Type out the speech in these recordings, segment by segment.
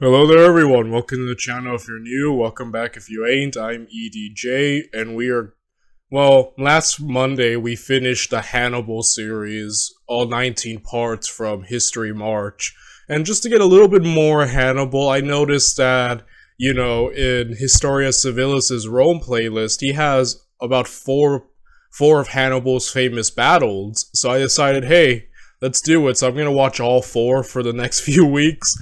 Hello there everyone, welcome to the channel if you're new, welcome back if you ain't. I'm EDJ, and last Monday we finished the Hannibal series, all 19 parts from History March. And just to get a little bit more Hannibal, I noticed that, in Historia Civilis' Rome playlist, he has about four of Hannibal's famous battles, so I decided, hey, let's do it. So I'm gonna watch all four for the next few weeks.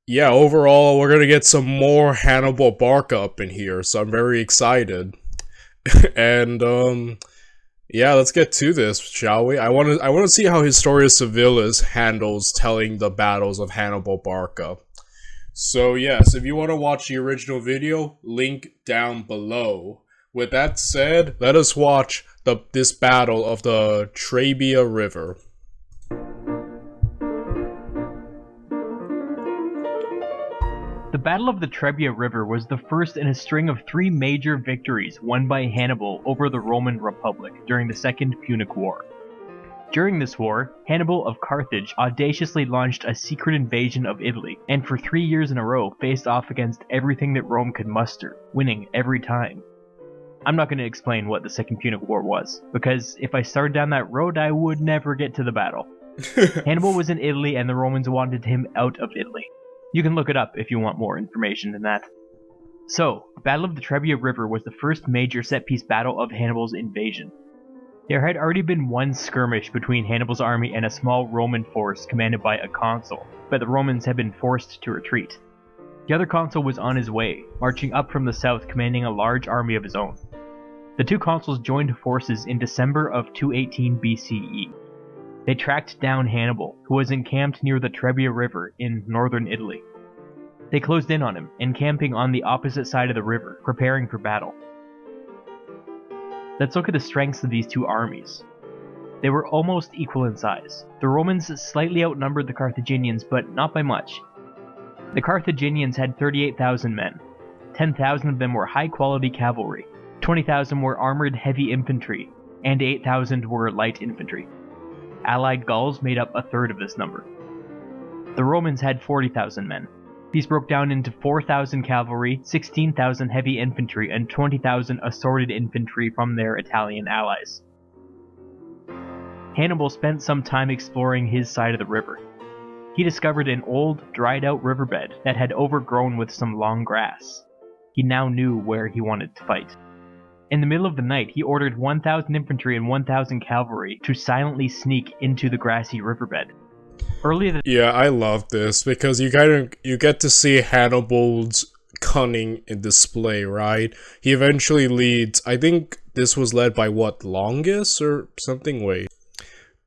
Yeah, overall, we're gonna get some more Hannibal Barca up in here, so I'm very excited. And, yeah, let's get to this, shall we? I wanna see how Historia Civilis handles telling the battles of Hannibal Barca. So yes, if you wanna watch the original video, link down below. With that said, let us watch this battle of the Trebia River. The Battle of the Trebia River was the first in a string of three major victories won by Hannibal over the Roman Republic during the Second Punic War. During this war, Hannibal of Carthage audaciously launched a secret invasion of Italy, and for 3 years in a row faced off against everything that Rome could muster, winning every time. I'm not going to explain what the Second Punic War was, because if I started down that road I would never get to the battle. Hannibal was in Italy and the Romans wanted him out of Italy. You can look it up if you want more information than that. So, the Battle of the Trebia River was the first major set-piece battle of Hannibal's invasion. There had already been one skirmish between Hannibal's army and a small Roman force commanded by a consul, but the Romans had been forced to retreat. The other consul was on his way, marching up from the south commanding a large army of his own. The two consuls joined forces in December of 218 BCE. They tracked down Hannibal, who was encamped near the Trebia River in northern Italy. They closed in on him, encamping on the opposite side of the river, preparing for battle. Let's look at the strengths of these two armies. They were almost equal in size. The Romans slightly outnumbered the Carthaginians, but not by much. The Carthaginians had 38,000 men. 10,000 of them were high-quality cavalry, 20,000 were armored heavy infantry, and 8,000 were light infantry. Allied Gauls made up a third of this number. The Romans had 40,000 men. These broke down into 4,000 cavalry, 16,000 heavy infantry, and 20,000 assorted infantry from their Italian allies. Hannibal spent some time exploring his side of the river. He discovered an old, dried-out riverbed that had overgrown with some long grass. He now knew where he wanted to fight. In the middle of the night, he ordered 1,000 infantry and 1,000 cavalry to silently sneak into the grassy riverbed. Yeah, I love this because you get to see Hannibal's cunning in display, right? He eventually leads. I think this was led by what, Longus or something? Wait.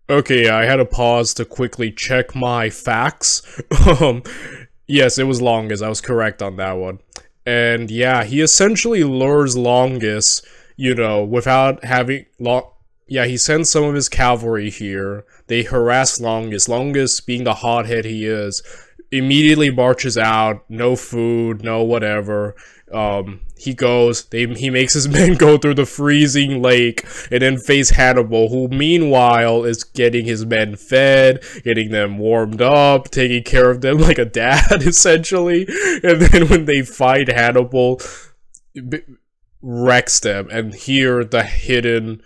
Okay, yeah, I had to pause to quickly check my facts. Yes, it was Longus. I was correct on that one. And yeah, he essentially lures Longus, without having he sends some of his cavalry here. They harass Longus. Longus, being the hothead he is, immediately marches out. No food, no whatever. He makes his men go through the freezing lake and then face Hannibal, who meanwhile is getting his men fed, getting them warmed up, taking care of them like a dad, essentially. And then when they fight, Hannibal wrecks them, and here the hidden,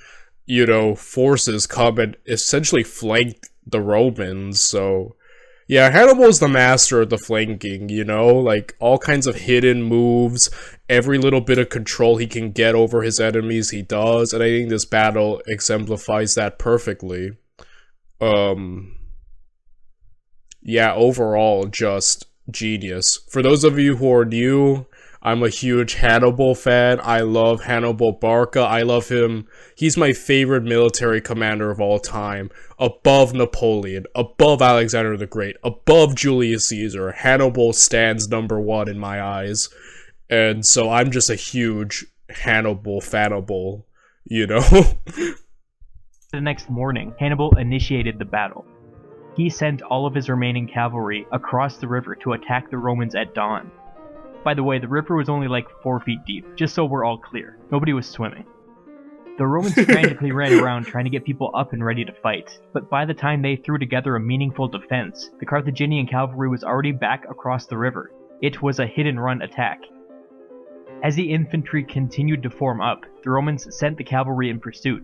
forces come and essentially flank the Romans, so... Yeah, Hannibal's the master of the flanking, like, all kinds of hidden moves, every little bit of control he can get over his enemies, he does, and I think this battle exemplifies that perfectly. Yeah, overall, just genius. For those of you who are new, I'm a huge Hannibal fan. I love Hannibal Barca. I love him. He's my favorite military commander of all time. Above Napoleon, above Alexander the Great, above Julius Caesar. Hannibal stands #1 in my eyes. And so I'm just a huge Hannibal fanable, The next morning, Hannibal initiated the battle. He sent all of his remaining cavalry across the river to attack the Romans at dawn. By the way, the river was only like 4 feet deep, just so we're all clear. Nobody was swimming. The Romans frantically ran around trying to get people up and ready to fight, but by the time they threw together a meaningful defense, the Carthaginian cavalry was already back across the river. It was a hit-and-run attack. As the infantry continued to form up, the Romans sent the cavalry in pursuit.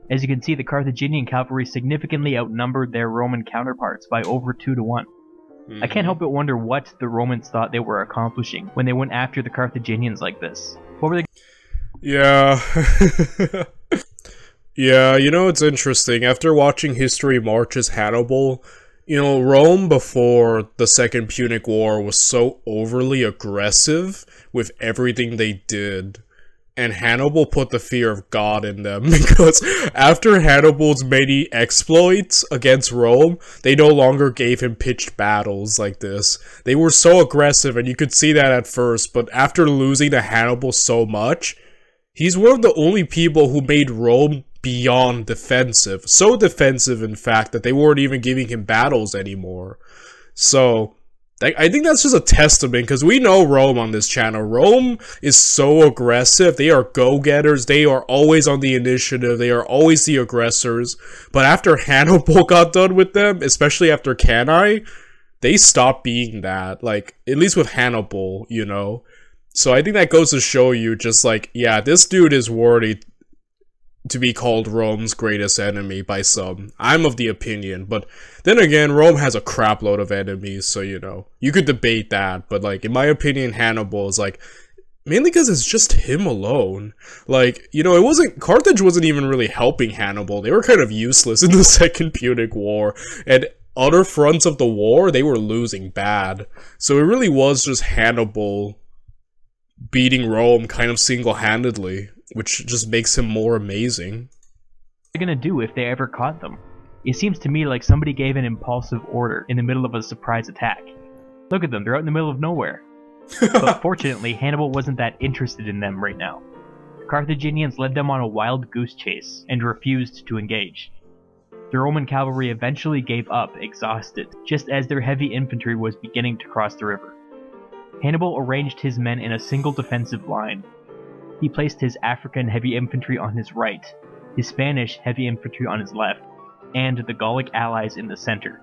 As you can see, the Carthaginian cavalry significantly outnumbered their Roman counterparts by over 2 to 1. I can't help but wonder what the Romans thought they were accomplishing when they went after the Carthaginians like this. What were they? Yeah. Yeah, you know, it's interesting. After watching History Marches Hannibal, you know, Rome before the Second Punic War was so overly aggressive with everything they did. And Hannibal put the fear of God in them, because after Hannibal's many exploits against Rome, they no longer gave him pitched battles like this. They were so aggressive, and you could see that at first, but after losing to Hannibal so much, he's one of the only people who made Rome beyond defensive. So defensive, in fact, that they weren't even giving him battles anymore. So I think that's just a testament, because we know Rome on this channel. Rome is so aggressive. They are go-getters. They are always on the initiative. They are always the aggressors. But after Hannibal got done with them, especially after Cannae, they stopped being that. Like, at least with Hannibal, you know? So I think that goes to show you just like, yeah, this dude is worthy to be called Rome's greatest enemy by some. I'm of the opinion, but then again, Rome has a crapload of enemies, so you know, you could debate that, but like, in my opinion, Hannibal is like, mainly because it's just him alone. Like, you know, Carthage wasn't even really helping Hannibal. They were kind of useless in the Second Punic War, and other fronts of the war, they were losing bad. So it really was just Hannibal beating Rome kind of single-handedly, which just makes him more amazing. What are they gonna do if they ever caught them? It seems to me like somebody gave an impulsive order in the middle of a surprise attack. Look at them, they're out in the middle of nowhere. But fortunately, Hannibal wasn't that interested in them right now. The Carthaginians led them on a wild goose chase and refused to engage. The Roman cavalry eventually gave up, exhausted, just as their heavy infantry was beginning to cross the river. Hannibal arranged his men in a single defensive line. He placed his African heavy infantry on his right, his Spanish heavy infantry on his left, and the Gallic allies in the center.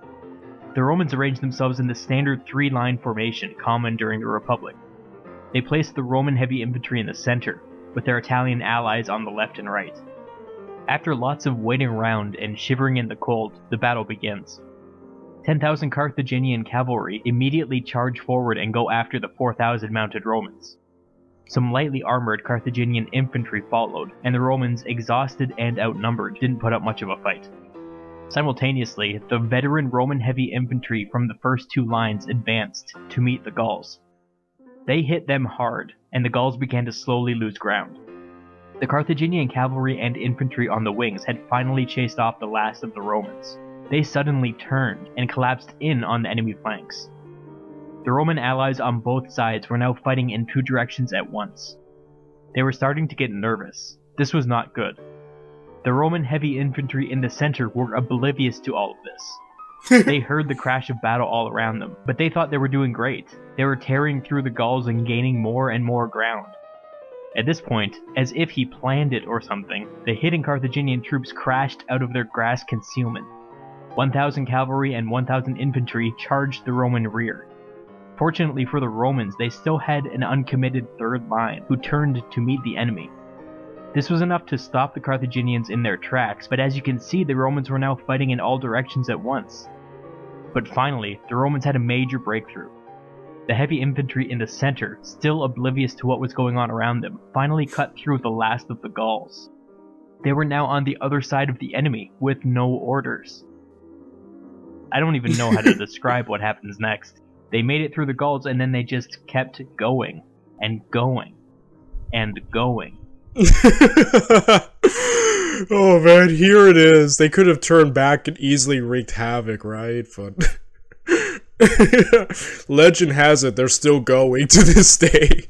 The Romans arranged themselves in the standard 3-line formation common during the Republic. They placed the Roman heavy infantry in the center, with their Italian allies on the left and right. After lots of waiting around and shivering in the cold, the battle begins. 10,000 Carthaginian cavalry immediately charge forward and go after the 4,000 mounted Romans. Some lightly armored Carthaginian infantry followed, and the Romans, exhausted and outnumbered, didn't put up much of a fight. Simultaneously, the veteran Roman heavy infantry from the first 2 lines advanced to meet the Gauls. They hit them hard, and the Gauls began to slowly lose ground. The Carthaginian cavalry and infantry on the wings had finally chased off the last of the Romans. They suddenly turned and collapsed in on the enemy flanks. The Roman allies on both sides were now fighting in 2 directions at once. They were starting to get nervous. This was not good. The Roman heavy infantry in the center were oblivious to all of this. They heard the crash of battle all around them, but they thought they were doing great. They were tearing through the Gauls and gaining more and more ground. At this point, as if he planned it or something, the hidden Carthaginian troops crashed out of their grass concealment. 1,000 cavalry and 1,000 infantry charged the Roman rear. Fortunately for the Romans, they still had an uncommitted third line, who turned to meet the enemy. This was enough to stop the Carthaginians in their tracks, but as you can see, the Romans were now fighting in all directions at once. But finally, the Romans had a major breakthrough. The heavy infantry in the center, still oblivious to what was going on around them, finally cut through the last of the Gauls. They were now on the other side of the enemy, with no orders. I don't even know how to describe what happens next. They made it through the Gauls, and then they just kept going, and going, and going. Oh man, here it is. They could have turned back and easily wreaked havoc, right? But legend has it they're still going to this day.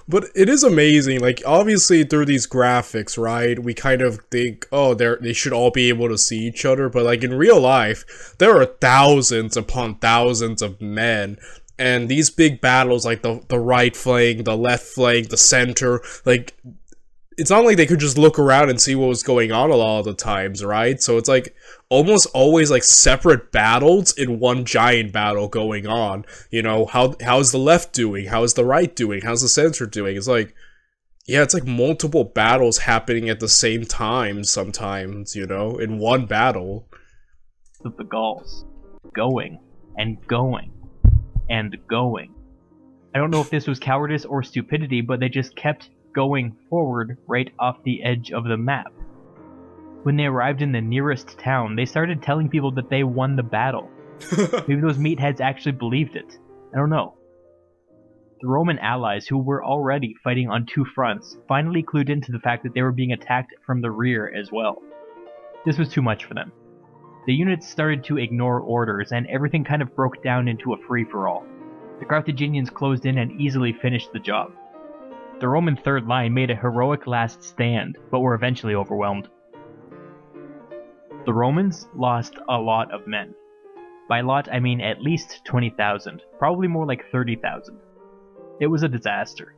But it is amazing, like, obviously through these graphics, right, we kind of think, oh, they should all be able to see each other, but like in real life, there are thousands upon thousands of men, and these big battles, like the right flank, the left flank, the center, like, it's not like they could just look around and see what was going on a lot of the times, right? So it's like almost always like separate battles in one giant battle going on. You know, how's the left doing? How's the right doing? How's the center doing? It's like, yeah, it's like multiple battles happening at the same time sometimes, you know, in one battle. Of the Gauls. Going. And going. And going. I don't know if this was cowardice or stupidity, but they just kept going forward right off the edge of the map. When they arrived in the nearest town, they started telling people that they won the battle. Maybe those meatheads actually believed it. I don't know. The Roman allies, who were already fighting on two fronts, finally clued into the fact that they were being attacked from the rear as well. This was too much for them. The units started to ignore orders, and everything kind of broke down into a free-for-all. The Carthaginians closed in and easily finished the job. The Roman third line made a heroic last stand, but were eventually overwhelmed. The Romans lost a lot of men. By lot, I mean at least 20,000, probably more like 30,000. It was a disaster.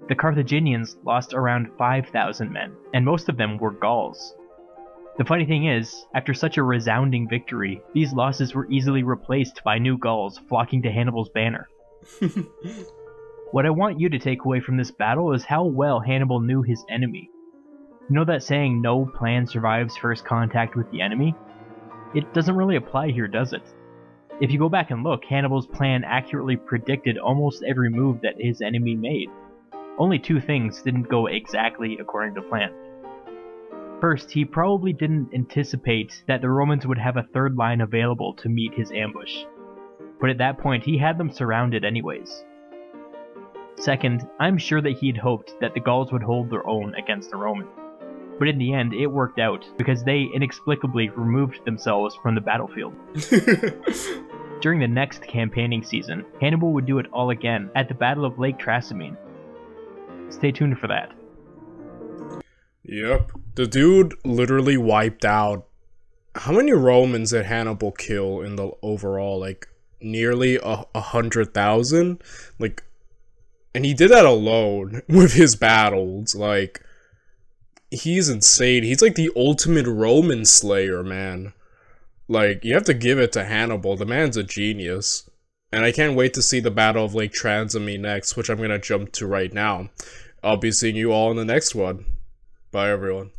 The Carthaginians lost around 5,000 men, and most of them were Gauls. The funny thing is, after such a resounding victory, these losses were easily replaced by new Gauls flocking to Hannibal's banner. What I want you to take away from this battle is how well Hannibal knew his enemy. You know that saying, no plan survives first contact with the enemy? It doesn't really apply here, does it? If you go back and look, Hannibal's plan accurately predicted almost every move that his enemy made. Only two things didn't go exactly according to plan. First, he probably didn't anticipate that the Romans would have a third line available to meet his ambush. But at that point, he had them surrounded anyways. Second, I'm sure that he'd hoped that the Gauls would hold their own against the Romans. But in the end, it worked out, because they inexplicably removed themselves from the battlefield. During the next campaigning season, Hannibal would do it all again at the Battle of Lake Trasimene. Stay tuned for that. Yep. The dude literally wiped out... How many Romans did Hannibal kill in the overall? Like, nearly 100,000? Like... And he did that alone with his battles. Like, he's insane. He's like the ultimate Roman slayer, man. Like, you have to give it to Hannibal. The man's a genius. And I can't wait to see the Battle of Lake Trasimene next, which I'm gonna jump to right now. I'll be seeing you all in the next one. Bye, everyone.